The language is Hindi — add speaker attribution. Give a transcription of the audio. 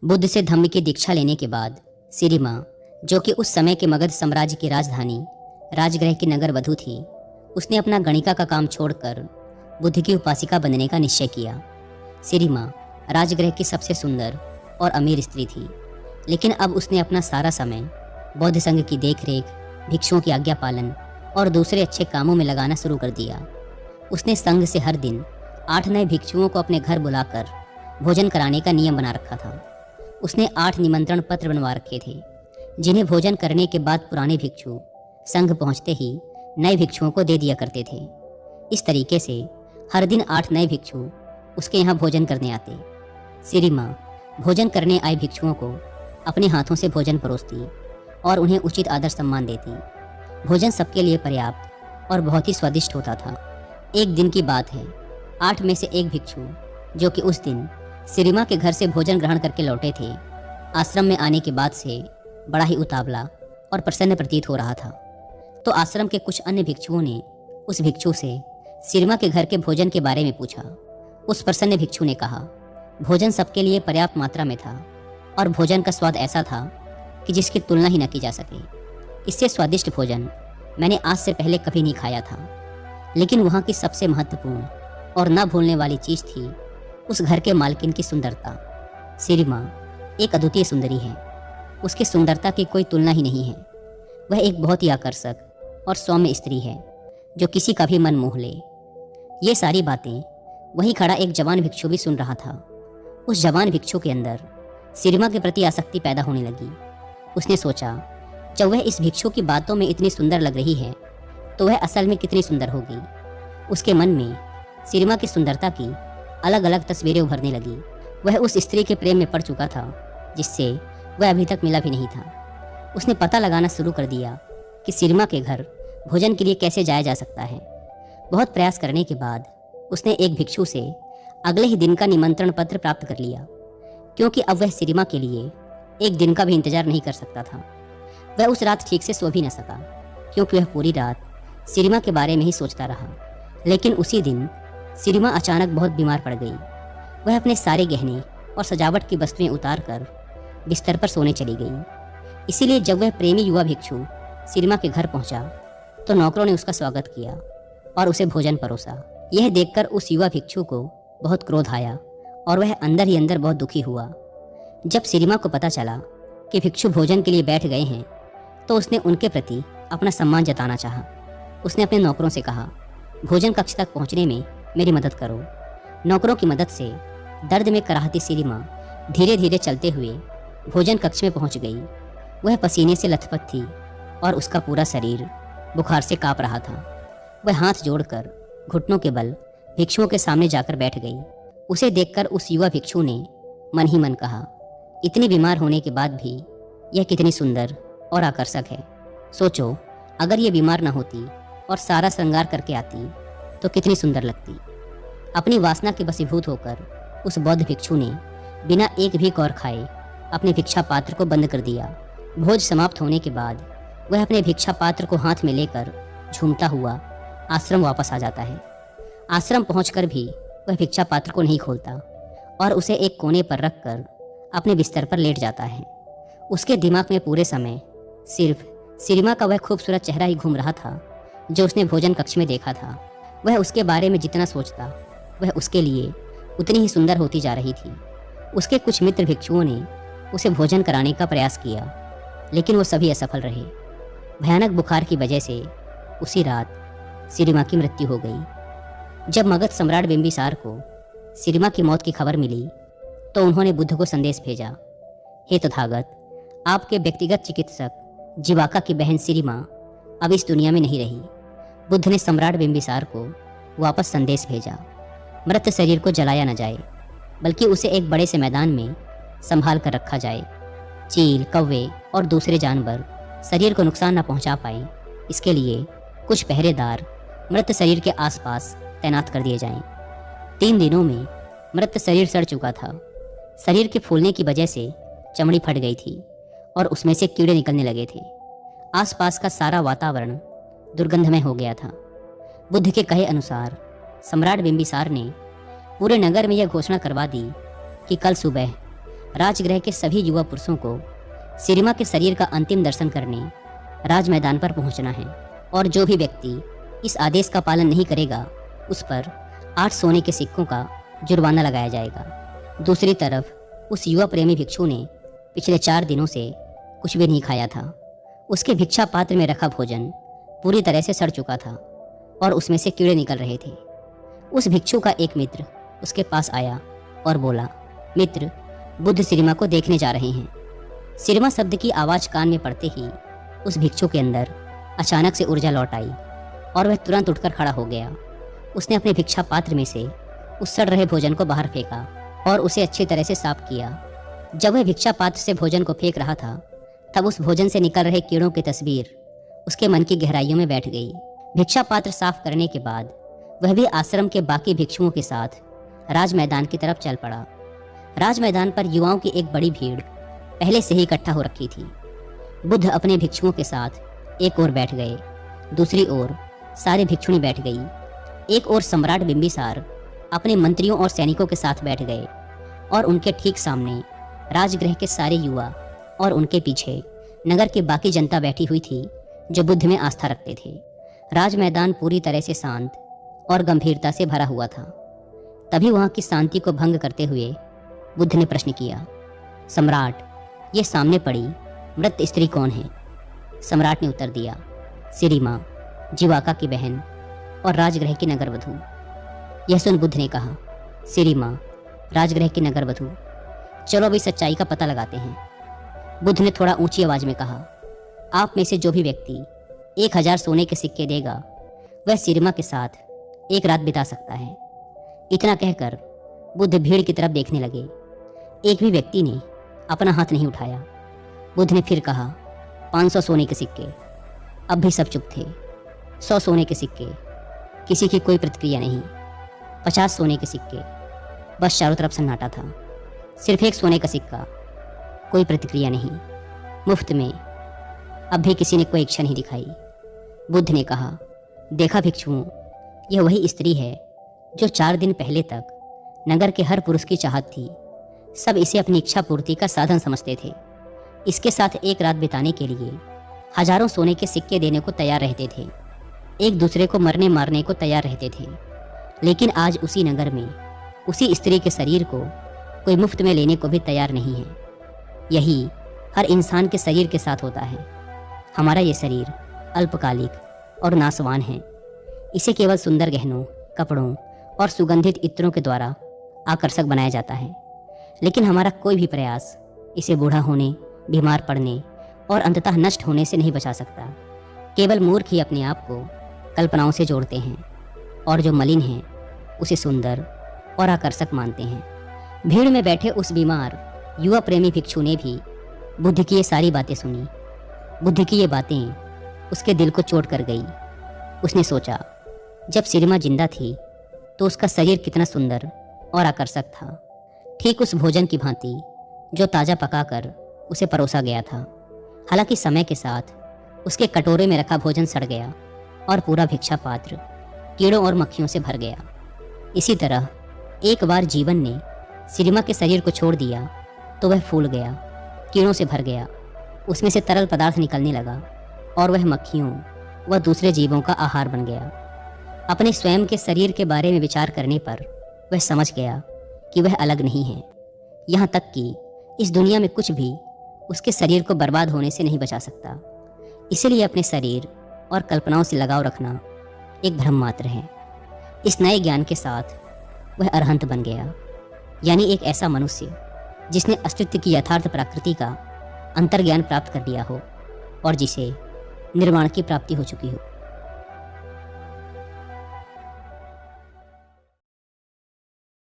Speaker 1: बुद्ध से धम्म की दीक्षा लेने के बाद सिरिमा, जो कि उस समय के मगध साम्राज्य की राजधानी राजगृह की नगर वधू थी, उसने अपना गणिका का काम छोड़कर बुद्ध की उपासिका बनने का निश्चय किया। सिरिमा राजगृह की सबसे सुंदर और अमीर स्त्री थी, लेकिन अब उसने अपना सारा समय बौद्ध संघ की देखरेख, भिक्षुओं की आज्ञा पालन और दूसरे अच्छे कामों में लगाना शुरू कर दिया। उसने संघ से हर दिन 8 नए भिक्षुओं को अपने घर बुलाकर भोजन कराने का नियम बना रखा था। उसने 8 निमंत्रण पत्र बनवा रखे थे, जिन्हें भोजन करने के बाद पुराने भिक्षु संघ पहुंचते ही नए भिक्षुओं को दे दिया करते थे। इस तरीके से हर दिन 8 नए भिक्षु उसके यहाँ भोजन करने आते। सिरिमा भोजन करने आए भिक्षुओं को अपने हाथों से भोजन परोसती और उन्हें उचित आदर सम्मान देती। भोजन सबके लिए पर्याप्त और बहुत ही स्वादिष्ट होता था। एक दिन की बात है, 8 में से एक भिक्षु, जो कि उस दिन सिरिमा के घर से भोजन ग्रहण करके लौटे थे, आश्रम में आने के बाद से बड़ा ही उतावला और प्रसन्न प्रतीत हो रहा था। तो आश्रम के कुछ अन्य भिक्षुओं ने उस भिक्षु से सिरिमा के घर के भोजन के बारे में पूछा। उस प्रसन्न भिक्षु ने कहा, भोजन सबके लिए पर्याप्त मात्रा में था और भोजन का स्वाद ऐसा था कि जिसकी तुलना ही न की जा सके। इससे स्वादिष्ट भोजन मैंने आज से पहले कभी नहीं खाया था। लेकिन वहाँ की सबसे महत्वपूर्ण और न भूलने वाली चीज़ थी उस घर के मालकिन की सुंदरता। सिरिमा एक अद्वितीय सुंदरी है। उसकी सुंदरता की कोई तुलना ही नहीं है। वह एक बहुत ही आकर्षक और सौम्य स्त्री है, जो किसी का भी मन मोह ले। ये सारी बातें वहीं खड़ा एक जवान भिक्षु भी सुन रहा था। उस जवान भिक्षु के अंदर सिरिमा के प्रति आसक्ति पैदा होने लगी। उसने सोचा, जब वह इस भिक्षु की बातों में इतनी सुंदर लग रही है, तो वह असल में कितनी सुंदर होगी। उसके मन में सिरिमा की सुंदरता की अलग अलग तस्वीरें उभरने लगी। वह उस स्त्री के प्रेम में पड़ चुका था, जिससे वह अभी तक मिला भी नहीं था। उसने पता लगाना शुरू कर दिया कि सिरिमा के घर भोजन के लिए कैसे जाया जा सकता है। बहुत प्रयास करने के बाद उसने एक भिक्षु से अगले ही दिन का निमंत्रण पत्र प्राप्त कर लिया, क्योंकि अब वह सिरिमा के लिए एक दिन का भी इंतजार नहीं कर सकता था। वह उस रात ठीक से सो भी न सका, क्योंकि वह पूरी रात सिरिमा के बारे में ही सोचता रहा। लेकिन उसी दिन सिरिमा अचानक बहुत बीमार पड़ गई। वह अपने सारे गहने और सजावट की वस्तुएं उतारकर बिस्तर पर सोने चली गई। इसीलिए जब वह प्रेमी युवा भिक्षु सिरिमा के घर पहुंचा, तो नौकरों ने उसका स्वागत किया और उसे भोजन परोसा। यह देखकर उस युवा भिक्षु को बहुत क्रोध आया और वह अंदर ही अंदर बहुत दुखी हुआ। जब सिरिमा को पता चला कि भिक्षु भोजन के लिए बैठ गए हैं, तो उसने उनके प्रति अपना सम्मान जताना चाहा। उसने अपने नौकरों से कहा, भोजन कक्ष तक पहुंचने में मेरी मदद करो। नौकरों की मदद से दर्द में कराहती सिरिमा धीरे धीरे चलते हुए भोजन कक्ष में पहुंच गई। वह पसीने से लथपथ थी और उसका पूरा शरीर बुखार से कांप रहा था। वह हाथ जोड़कर घुटनों के बल भिक्षुओं के सामने जाकर बैठ गई। उसे देखकर उस युवा भिक्षु ने मन ही मन कहा, इतनी बीमार होने के बाद भी यह कितनी सुंदर और आकर्षक है। सोचो, अगर ये बीमार न होती और सारा श्रृंगार करके आती, तो कितनी सुंदर लगती। अपनी वासना के वशीभूत होकर उस बौद्ध भिक्षु ने बिना एक भी कौर खाए अपने भिक्षा पात्र को बंद कर दिया। भोज समाप्त होने के बाद वह अपने भिक्षा पात्र को हाथ में लेकर झूमता हुआ आश्रम वापस आ जाता है। आश्रम पहुंचकर भी वह भिक्षा पात्र को नहीं खोलता और उसे एक कोने पर रखकर अपने बिस्तर पर लेट जाता है। उसके दिमाग में पूरे समय सिर्फ सिरिमा का वह खूबसूरत चेहरा ही घूम रहा था, जो उसने भोजन कक्ष में देखा था। वह उसके बारे में जितना सोचता, वह उसके लिए उतनी ही सुंदर होती जा रही थी। उसके कुछ मित्र भिक्षुओं ने उसे भोजन कराने का प्रयास किया, लेकिन वो सभी असफल रहे। भयानक बुखार की वजह से उसी रात सिरिमा की मृत्यु हो गई। जब मगध सम्राट बिंबिसार को सिरिमा की मौत की खबर मिली, तो उन्होंने बुद्ध को संदेश भेजा, हे तथागत, आपके व्यक्तिगत चिकित्सक जीवाका की बहन सिरिमा अब इस दुनिया में नहीं रही। बुद्ध ने सम्राट बिंबिसार को वापस संदेश भेजा, मृत शरीर को जलाया न जाए, बल्कि उसे एक बड़े से मैदान में संभाल कर रखा जाए। चील, कौवे और दूसरे जानवर शरीर को नुकसान न पहुंचा पाए, इसके लिए कुछ पहरेदार मृत शरीर के आसपास तैनात कर दिए जाएं। 3 दिनों में मृत शरीर सड़ चुका था। शरीर के फूलने की वजह से चमड़ी फट गई थी और उसमें से कीड़े निकलने लगे थे। आसपास का सारा वातावरण दुर्गंधमय हो गया था। बुद्ध के कहे अनुसार सम्राट बिंबिसार ने पूरे नगर में यह घोषणा करवा दी कि कल सुबह राजगृह के सभी युवा पुरुषों को सिरिमा के शरीर का अंतिम दर्शन करने राज मैदान पर पहुंचना है और जो भी व्यक्ति इस आदेश का पालन नहीं करेगा उस पर 8 सोने के सिक्कों का जुर्माना लगाया जाएगा। दूसरी तरफ उस युवा प्रेमी भिक्षु ने पिछले 4 दिनों से कुछ भी नहीं खाया था। उसके भिक्षा पात्र में रखा भोजन पूरी तरह से सड़ चुका था और उसमें से कीड़े निकल रहे थे। उस भिक्षु का एक मित्र उसके पास आया और बोला, मित्र, बुद्ध सिरिमा को देखने जा रहे हैं। सिरिमा शब्द की आवाज़ कान में पड़ते ही उस भिक्षु के अंदर अचानक से ऊर्जा लौट आई और वह तुरंत उठकर खड़ा हो गया। उसने अपने भिक्षा पात्र में से उस सड़ रहे भोजन को बाहर फेंका और उसे अच्छी तरह से साफ किया। जब वह भिक्षा पात्र से भोजन को फेंक रहा था तब उस भोजन से निकल रहे कीड़ों की तस्वीर उसके मन की गहराइयों में बैठ गई। भिक्षा पात्र साफ करने के बाद वह भी आश्रम के बाकी भिक्षुओं के साथ राज मैदान की तरफ चल पड़ा। राज मैदान पर युवाओं की एक बड़ी भीड़ पहले से ही इकट्ठा हो रखी थी। बुद्ध अपने भिक्षुओं के साथ एक ओर बैठ गए, दूसरी ओर सारी भिक्षुणी बैठ गई। एक ओर सम्राट बिंबिसार अपने मंत्रियों और सैनिकों के साथ बैठ गए और उनके ठीक सामने राजगृह के सारे युवा और उनके पीछे नगर की बाकी जनता बैठी हुई थी जो बुद्ध में आस्था रखते थे। राज मैदान पूरी तरह से शांत और गंभीरता से भरा हुआ था। तभी वहां की शांति को भंग करते हुए बुद्ध ने प्रश्न किया, सम्राट, ये सामने पड़ी मृत स्त्री कौन है? सम्राट ने उत्तर दिया, सिरिमा, जीवाका की बहन और राजगृह की नगरवधु। यह सुन बुद्ध ने कहा, सिरिमा, राजगृह की नगरवधु, चलो अभी सच्चाई का पता लगाते हैं। बुद्ध ने थोड़ा ऊंची आवाज में कहा, आप में से जो भी व्यक्ति 1000 सोने के सिक्के देगा वह सिरिमा के साथ एक रात बिता सकता है। इतना कहकर बुद्ध भीड़ की तरफ देखने लगे। एक भी व्यक्ति ने अपना हाथ नहीं उठाया। बुद्ध ने फिर कहा, 500 सोने के सिक्के। अब भी सब चुप थे। 100 सोने के सिक्के। किसी की कोई प्रतिक्रिया नहीं। 50 सोने के सिक्के। बस चारों तरफ सन्नाटा था। सिर्फ 1 सोने का सिक्का। कोई प्रतिक्रिया नहीं। मुफ्त में। अब भी किसी ने कोई इच्छा नहीं दिखाई। बुद्ध ने कहा, देखा भिक्षुओं, यह वही स्त्री है जो 4 दिन पहले तक नगर के हर पुरुष की चाहत थी। सब इसे अपनी इच्छा पूर्ति का साधन समझते थे। इसके साथ एक रात बिताने के लिए हजारों सोने के सिक्के देने को तैयार रहते थे। एक दूसरे को मरने मारने को तैयार रहते थे। लेकिन आज उसी नगर में उसी स्त्री के शरीर को कोई मुफ्त में लेने को भी तैयार नहीं है। यही हर इंसान के शरीर के साथ होता है। हमारा ये शरीर अल्पकालिक और नासवान है। इसे केवल सुंदर गहनों, कपड़ों और सुगंधित इत्रों के द्वारा आकर्षक बनाया जाता है। लेकिन हमारा कोई भी प्रयास इसे बूढ़ा होने, बीमार पड़ने और अंततः नष्ट होने से नहीं बचा सकता। केवल मूर्ख ही अपने आप को कल्पनाओं से जोड़ते हैं और जो मलिन हैं उसे सुंदर और आकर्षक मानते हैं। भीड़ में बैठे उस बीमार युवा प्रेमी भिक्षु ने भी बुद्ध की ये सारी बातें सुनी। बुद्ध की ये बातें उसके दिल को चोट कर गई। उसने सोचा, जब सिरिमा जिंदा थी तो उसका शरीर कितना सुंदर और आकर्षक था, ठीक उस भोजन की भांति जो ताज़ा पकाकर उसे परोसा गया था। हालांकि समय के साथ उसके कटोरे में रखा भोजन सड़ गया और पूरा भिक्षा पात्र कीड़ों और मक्खियों से भर गया। इसी तरह एक बार जीवन ने सिरिमा के शरीर को छोड़ दिया तो वह फूल गया, कीड़ों से भर गया। उसमें से तरल पदार्थ निकलने लगा और वह मक्खियों व दूसरे जीवों का आहार बन गया। अपने स्वयं के शरीर के बारे में विचार करने पर वह समझ गया कि वह अलग नहीं है। यहाँ तक कि इस दुनिया में कुछ भी उसके शरीर को बर्बाद होने से नहीं बचा सकता। इसीलिए अपने शरीर और कल्पनाओं से लगाव रखना एक भ्रम मात्र है। इस नए ज्ञान के साथ वह अरहंत बन गया, यानी एक ऐसा मनुष्य जिसने अस्तित्व की यथार्थ प्रकृति का अंतर्ज्ञान प्राप्त कर लिया हो और जिसे निर्वाण की प्राप्ति हो चुकी हो।